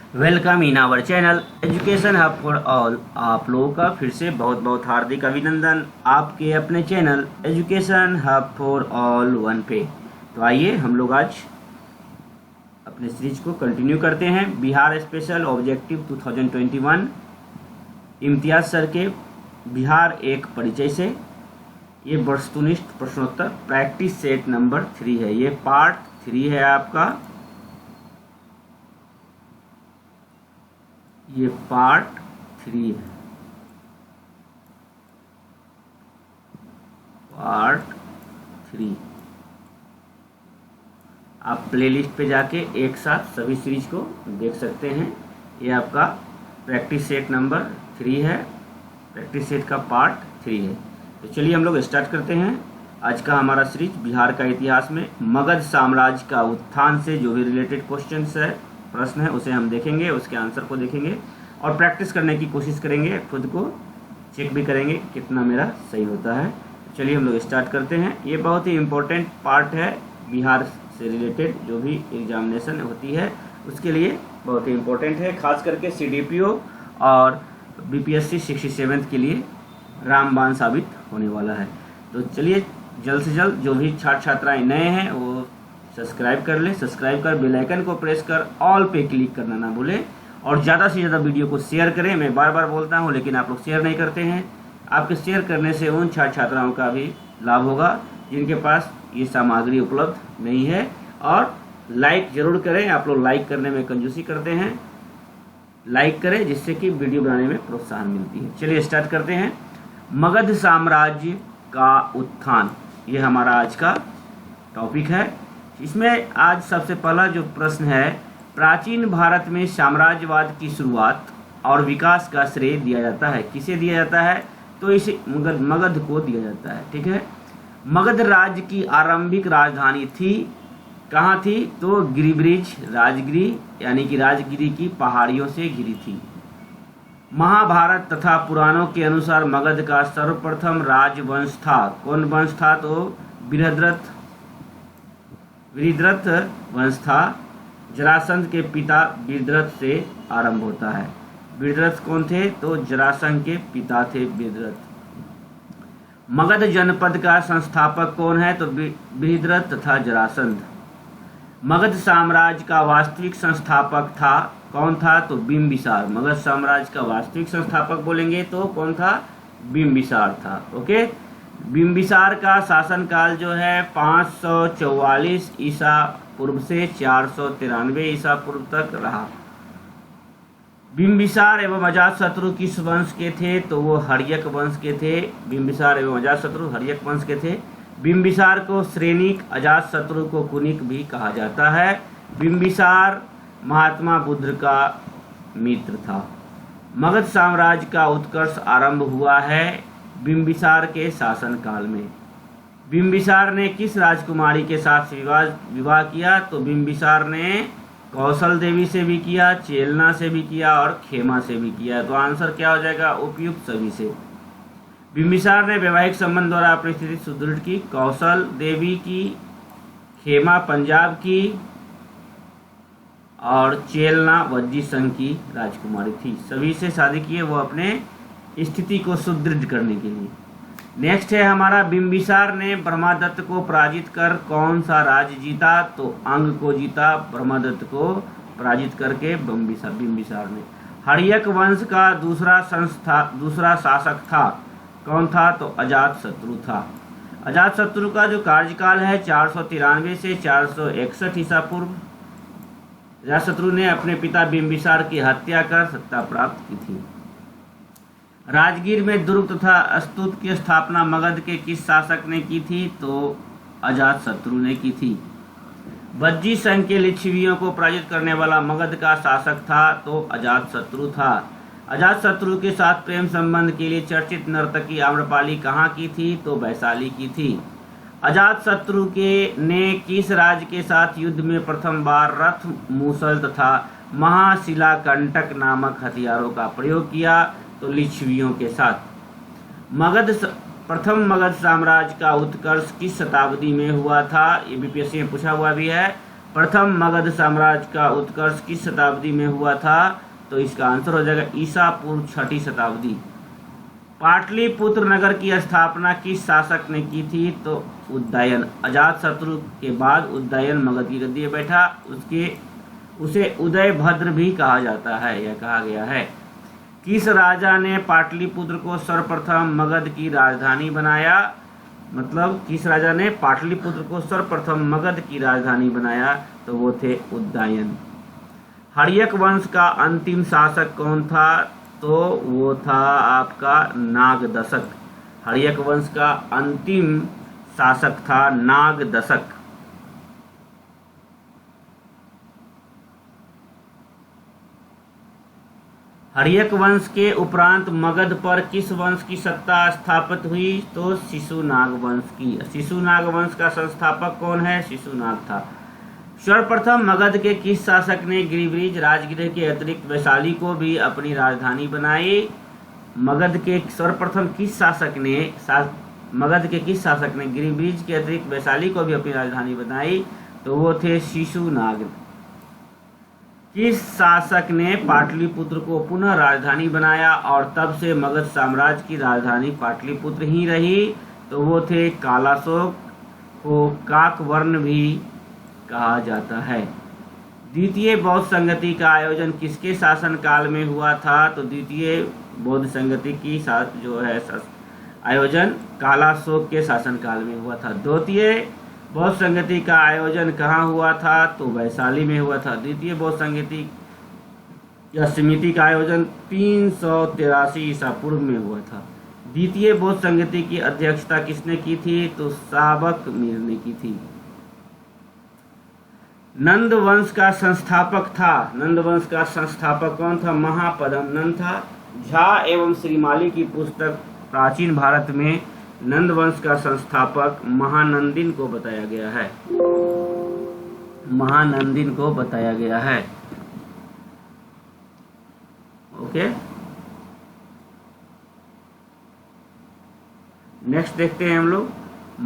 Welcome in our channel education hub for all. आप लोगों का फिर से बहुत बहुत हार्दिक अभिनंदन आपके अपने channel education hub for all one पे। तो आइए हम लोग आज अपने सीरीज को कंटिन्यू करते हैं। Bihar special objective 2021 Imtiaz sir के बिहार एक परिचय से। ये वस्तुनिष्ठ प्रश्नोत्तर प्रैक्टिस सेट नंबर 3 है। ये पार्ट 3 है आपका। ये पार्ट 3 है। पार्ट 3 आप प्लेलिस्ट पे जाके एक साथ सभी सीरीज को देख सकते हैं। ये आपका प्रैक्टिस सेट नंबर 3 है। प्रैक्टिस सेट का पार्ट 3 है। तो चलिए हम लोग स्टार्ट करते हैं आज का हमारा सीरीज। बिहार का इतिहास में मगध साम्राज्य का उत्थान से जो भी रिलेटेड क्वेश्चंस है, प्रश्न है, उसे हम देखेंगे, उसके आंसर को देखेंगे और प्रैक्टिस करने की कोशिश करेंगे। खुद को चेक भी करेंगे कितना मेरा सही होता है। चलिए हम लोग स्टार्ट करते हैं। ये बहुत ही इम्पोर्टेंट पार्ट है। बिहार से रिलेटेड जो भी एग्जामिनेशन होती है उसके लिए बहुत ही इम्पोर्टेंट है। खास करके CDPO और BPSC 67 के लिए रामबाण साबित होने वाला है। तो चलिए जल्द से जल्द जो भी छात्र छात्राएँ नए हैं वो सब्सक्राइब कर ले। सब्सक्राइब कर बेल आइकन को प्रेस कर ऑल पे क्लिक करना ना भूलें और ज़्यादा से ज़्यादा वीडियो को शेयर करें। मैं बार बार बोलता हूं लेकिन आप लोग शेयर नहीं करते हैं। आपके शेयर करने से उन छात्र छात्राओं का भी लाभ होगा जिनके पास ये सामग्री उपलब्ध नहीं है। और लाइक ज़रूर करें। आप लोग लाइक करने में कंजूसी करते हैं। लाइक करें जिससे कि वीडियो बनाने में प्रोत्साहन मिलती है। चलिए स्टार्ट करते हैं। मगध साम्राज्य का उत्थान, ये हमारा आज का टॉपिक है। इसमें आज सबसे पहला जो प्रश्न है, प्राचीन भारत में साम्राज्यवाद की शुरुआत और विकास का श्रेय दिया जाता है। किसे दिया जाता है? तो इसे मगध को दिया जाता है। ठीक है। मगध राज्य की आरंभिक राजधानी थी, कहाँ थी? तो गिरिब्रिज, राजगिरी यानी कि राजगिरी की पहाड़ियों से घिरी थी। महाभारत तथा पुराणों के अनुसार मगध का सर्वप्रथम राजवंश था। कौन वंश था? तो वीरद्रथ वंश था। जरासंध के पिता वीरद्रथ से आरंभ होता है। वीरद्रथ कौन थे? तो जरासंध के पिता थे वीरद्रथ। मगध जनपद का संस्थापक कौन है? तो वीरद्रथ तथा जरासंध। मगध साम्राज्य का वास्तविक संस्थापक था, कौन था? तो बिंबिसार। मगध साम्राज्य का वास्तविक संस्थापक बोलेंगे तो कौन था? बिंबिसार था। ओके। बिंबिसार का शासनकाल जो है 544 ईसा पूर्व से 493 ईसा पूर्व तक रहा। बिंबिसार एवं अजातशत्रु किस वंश के थे? तो वो हर्यक वंश के थे। बिंबिसार एवं अजातशत्रु हर्यक वंश के थे। बिंबिसार को श्रेनिक, अजातशत्रु को कुनिक भी कहा जाता है। बिंबिसार महात्मा बुद्ध का मित्र था। मगध साम्राज्य का उत्कर्ष आरंभ हुआ है बिंबिसार के शासनकाल में। बिंबिसार ने किस राजकुमारी के साथ विवाह किया? तो बिंबिसार ने कौशल देवी से भी किया, चेलना से भी किया और खेमा से भी किया। तो आंसर क्या हो जाएगा? उपयुक्त सभी से। बिंबिसार ने वैवाहिक संबंध द्वारा अपनी स्थिति सुदृढ़ की। कौशल देवी की, खेमा पंजाब की और चेलना वज्जी संघ की राजकुमारी थी। सभी से शादी की है वो अपने स्थिति को सुदृढ़ करने के लिए। नेक्स्ट है हमारा, बिंबिसार ने ब्रह्मदत्त को पराजित कर कौन सा राज्य जीता? तो अंग को जीता। ब्रह्मदत्त को पराजित करके बिंबिसार ने। हर्यक वंश का दूसरा शासक था, कौन था? तो अजातशत्रु था। अजातशत्रु का जो कार्यकाल है 493 से 461 ईसा पूर्व। अजातशत्रु ने अपने पिता बिंबिसार की हत्या कर सत्ता प्राप्त की थी। राजगीर में दुर्ग तथा स्तूप की स्थापना मगध के किस शासक ने की थी? तो अजातशत्रु ने की थी। वज्जी संघ के लिच्छवियों को पराजित करने वाला मगध का शासक था, तो अजातशत्रु था। अजातशत्रु के साथ प्रेम संबंध के लिए चर्चित नर्तकी आम्रपाली कहाँ की थी? तो वैशाली की थी। अजातशत्रु ने किस राज्य के साथ युद्ध में प्रथम बार रथ, मूसल तथा महाशिलाकंटक नामक हथियारों का प्रयोग किया? तो लिच्छवियों के साथ। प्रथम मगध साम्राज्य का उत्कर्ष किस शताब्दी में हुआ था? ये BPSC में पूछा हुआ भी है। प्रथम मगध साम्राज्य का उत्कर्ष किस शताब्दी में हुआ था? तो इसका आंसर हो जाएगा ईसा पूर्व 6ठी शताब्दी। पाटलिपुत्र नगर की स्थापना किस शासक ने की थी? तो उदयन। अजातशत्रु के बाद उदयन मगध की गद्दी पर बैठा, उसे उदयभद्र भी कहा जाता है, यह कहा गया है। किस राजा ने पाटलिपुत्र को सर्वप्रथम मगध की राजधानी बनाया? मतलब किस राजा ने पाटलिपुत्र को सर्वप्रथम मगध की राजधानी बनाया? तो वो थे उदयन। हर्यक वंश का अंतिम शासक कौन था? तो वो था आपका नागदशक। हर्यक वंश का अंतिम शासक था नागदशक। हर्यक वंश के उपरांत मगध पर किस वंश की सत्ता स्थापित हुई? तो शिशुनाग वंश की। शिशुनाग वंश का संस्थापक कौन है? शिशुनाग था। सर्वप्रथम मगध के किस शासक ने गिरिब्रिज राजगृह के अतिरिक्त वैशाली को भी अपनी राजधानी बनाई? मगध के सर्वप्रथम किस शासक ने मगध के किस शासक ने गिरिब्रिज के अतिरिक्त वैशाली को भी अपनी राजधानी बनाई? तो वो थे शिशुनाग। किस शासक ने पाटलिपुत्र को पुनः राजधानी बनाया और तब से मगध साम्राज्य की राजधानी पाटलिपुत्र ही रही? तो वो थे कालाशोक, को काकवर्ण भी कहा जाता है। द्वितीय बौद्ध संगति का आयोजन किसके शासन काल में हुआ था? तो द्वितीय बौद्ध संगति की जो है आयोजन कालाशोक के शासन काल में हुआ था। द्वितीय बौद्ध संगति का आयोजन कहाँ हुआ था? तो वैशाली में हुआ था। द्वितीय बौद्ध संगति या समिति का आयोजन 383 ईसा पूर्व में हुआ था। द्वितीय बौद्ध संगति की अध्यक्षता किसने की थी? तो शाबक मीर ने की थी। नंद वंश का संस्थापक कौन था? महापद्म नंद था। झा एवं श्रीमाली की पुस्तक प्राचीन भारत में नंद वंश का संस्थापक महानंदिन को बताया गया है। महानंदिन को बताया गया है। ओके, नेक्स्ट देखते हैं हम लोग।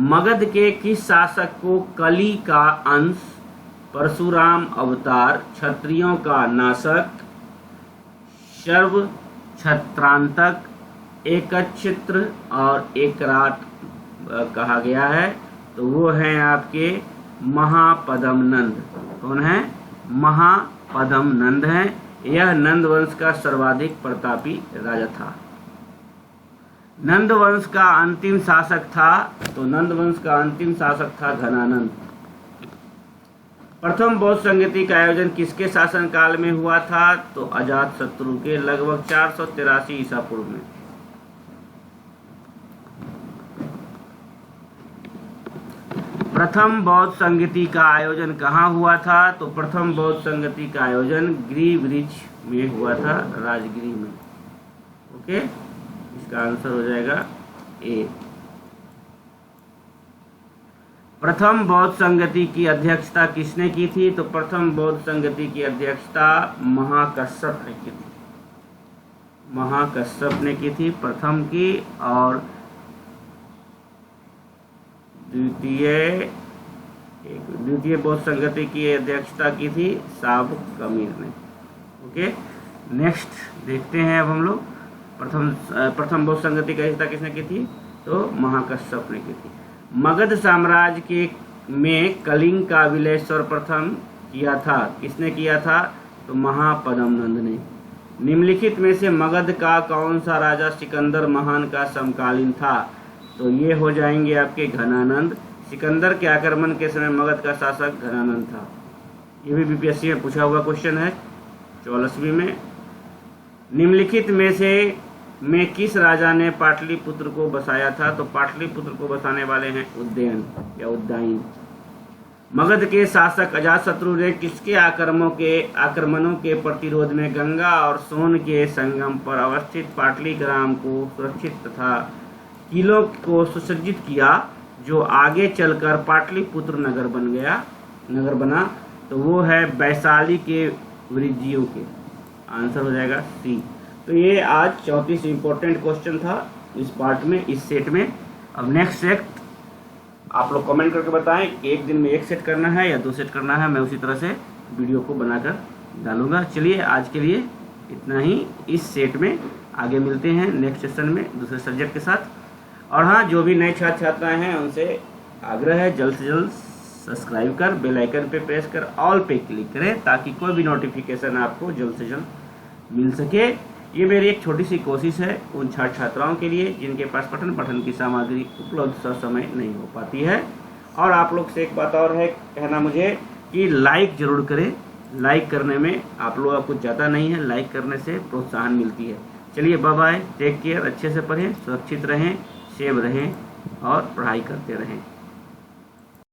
मगध के किस शासक को कली का अंश, परशुराम अवतार, क्षत्रियों का नाशक, सर्व छत्रांतक, एकच्छित्र और एकराट कहा गया है? तो वो हैं आपके महापद्म नंद। कौन है? महापद्म नंद हैं। यह नंद वंश का सर्वाधिक प्रतापी राजा था। नंद वंश का अंतिम शासक था? तो नंद वंश का अंतिम शासक था घनानंद। प्रथम बौद्ध संगति का आयोजन किसके शासन काल में हुआ था? तो अजातशत्रु के लगभग 483 ईसा पूर्व में। प्रथम बौद्ध संगति का आयोजन कहाँ हुआ था? तो प्रथम बौद्ध संगति का आयोजन गिरिब्रिज में हुआ था, राजगिरी में। ओके, इसका आंसर हो जाएगा ए। प्रथम बौद्ध संगति की अध्यक्षता किसने की थी? तो प्रथम बौद्ध संगति की अध्यक्षता महाकश्यप ने की थी। महाकश्यप ने की थी प्रथम की, और द्वितीय बौद्ध संगति की अध्यक्षता की थी शाबक मीर ने। ओके, नेक्स्ट देखते हैं अब हम लोग। प्रथम बौद्ध संगति की अध्यक्षता किसने की थी? तो महाकश्यप ने की थी। मगध साम्राज्य में कलिंग का विलय सर्वप्रथम किया था? किसने किया था? तो महापद्म नंद ने। निम्नलिखित में से मगध का कौन सा राजा सिकंदर महान का समकालीन था? तो ये हो जाएंगे आपके घनानंद। सिकंदर के आक्रमण के समय मगध का शासक घनानंद था। ये भी बीपीएससी में पूछा हुआ क्वेश्चन है 14वीं में। निम्नलिखित में से किस राजा ने पाटलिपुत्र को बसाया था? तो पाटलिपुत्र को बसाने वाले हैं उदयन या उदयन। मगध के शासक अजातशत्रु ने किसके आक्रमणों के प्रतिरोध में गंगा और सोन के संगम पर अवस्थित पाटली ग्राम को सुरक्षित तथा किलों को सुसज्जित किया, जो आगे चलकर पाटलिपुत्र नगर बना? तो वो है वैशाली के वृज्जियों के। आंसर हो जाएगा सी। तो ये आज 34 इम्पोर्टेंट क्वेश्चन था इस पार्ट में, इस सेट में। अब नेक्स्ट सेट आप लोग कमेंट करके बताएं कि एक दिन में 1 सेट करना है या 2 सेट करना है। मैं उसी तरह से वीडियो को बनाकर डालूंगा। चलिए आज के लिए इतना ही इस सेट में। आगे मिलते हैं नेक्स्ट सेशन में दूसरे सब्जेक्ट के साथ। और हाँ, जो भी नए छात्र छात्राएँ हैं उनसे आग्रह है जल्द से जल्द सब्सक्राइब कर बेल आइकन पे प्रेस कर ऑल पे क्लिक करें ताकि कोई भी नोटिफिकेशन आपको जल्द से जल्द मिल सके। ये मेरी एक छोटी सी कोशिश है उन छात्र छात्राओं के लिए जिनके पास पठन की सामग्री उपलब्ध समय नहीं हो पाती है। और आप लोग से एक बात और है कहना मुझे कि लाइक ज़रूर करें। लाइक करने में आप लोग का कुछ ज़्यादा नहीं है, लाइक करने से प्रोत्साहन मिलती है। चलिए बाय बाय, टेक केयर, अच्छे से पढ़ें, सुरक्षित रहें, सेफ रहें और पढ़ाई करते रहें।